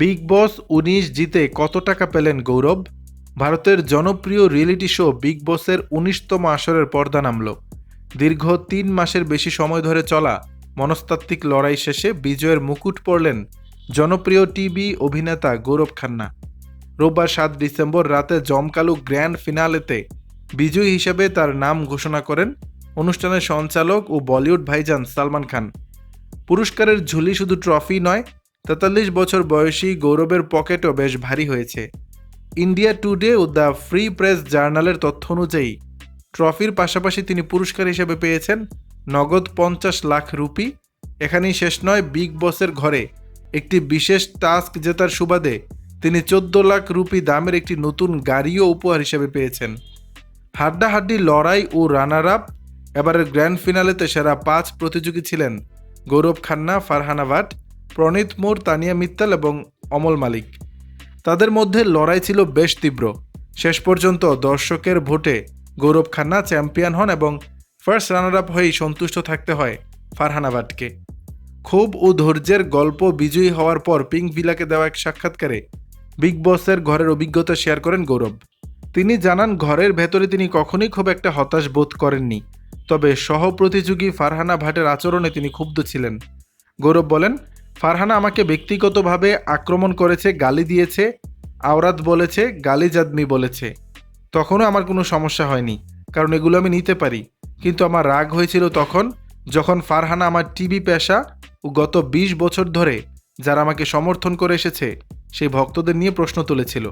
Big বস ১৯ জিতে কত টাকা পেলেন গৌরব? ভারতের জনপ্রিয় রিয়েলিটি শো বিগ বসের ১৯তম আসরের পর্দা নামল। দীর্ঘ ৩ মাসের বেশি সময় ধরে চলা মনস্তাত্ত্বিক লড়াই শেষে বিজয়ের মুকুট পরলেন জনপ্রিয় টিভি অভিনেতা গৌরব খান্না। রোববার ৭ ডিসেম্বর রাতে জমকালো গ্র্যান্ড ফিনালেতে বিজয়ী হিসেবে তার নাম ঘোষণা করেন অনুষ্ঠানের সঞ্চালক ও বলিউড ভাইজান সালমান খান। পুরস্কারের ঝুলি শুধু ট্রফি নয়, ৪৩ বছর বয়সী গৌরবের পকেটও বেশ ভারী হয়েছে। ইন্ডিয়া টুডে ও দ্য ফ্রি প্রেস জার্নালের তথ্য অনুযায়ী ট্রফির পাশাপাশি তিনি পুরস্কার হিসেবে পেয়েছেন নগদ ৫০ লাখ রুপি। এখানেই শেষ নয়, বিগ বসের ঘরে একটি বিশেষ টাস্ক জেতার সুবাদে তিনি ১৪ লাখ রুপি দামের একটি নতুন গাড়িও উপহার হিসেবে পেয়েছেন। হাড্ডাহাড্ডি লড়াই ও রানার আপ। এবারের গ্র্যান্ড ফিনালেতে সেরা ৫ প্রতিযোগী ছিলেন গৌরব খান্না, ফারহানা ভাট, প্রণীত মোর, তানিয়া মিত্তাল এবং অমল মালিক। তাদের মধ্যে লড়াই ছিল বেশ তীব্র। শেষ পর্যন্ত দর্শকের ভোটে গৌরব খান্না চ্যাম্পিয়ন হন এবং ফার্স্ট রানার আপ হয়েই সন্তুষ্ট থাকতে হয় ফারহানা ভাটকে। ক্ষোভ ও ধৈর্যের গল্প। বিজয়ী হওয়ার পর পিঙ্ক ভিলাকে দেওয়া এক সাক্ষাৎকারে বিগ বসের ঘরের অভিজ্ঞতা শেয়ার করেন গৌরব। তিনি জানান, ঘরের ভেতরে তিনি কখনোই খুব একটা হতাশ বোধ করেননি, তবে সহ প্রতিযোগী ফারহানা ভাটের আচরণে তিনি ক্ষুব্ধ ছিলেন। গৌরব বলেন, ফারহানা আমাকে ব্যক্তিগতভাবে আক্রমণ করেছে, গালি দিয়েছে, আওরাত বলেছে, গালিজাদমি বলেছে। তখনও আমার কোনো সমস্যা হয়নি, কারণ এগুলো আমি নিতে পারি। কিন্তু আমার রাগ হয়েছিল তখন, যখন ফারহানা আমার টিভি পেশা ও গত ২০ বছর ধরে যারা আমাকে সমর্থন করে এসেছে সেই ভক্তদের নিয়ে প্রশ্ন তুলেছিল।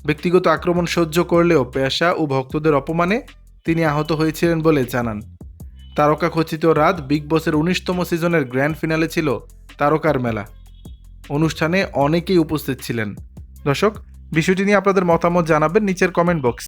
ব্যক্তিগত আক্রমণ সহ্য করলেও পেশা ও ভক্তদের অপমানে তিনি আহত হয়েছিলেন বলে জানান। তারকা খচিত রাত। বিগ বসের ১৯তম সিজনের গ্র্যান্ড ফিনালে ছিল তারকার মেলা। অনুষ্ঠানে অনেকেই উপস্থিত ছিলেন। দর্শক, বিষয়টি নিয়ে আপনাদের মতামত জানাবেন নিচের কমেন্ট বক্স।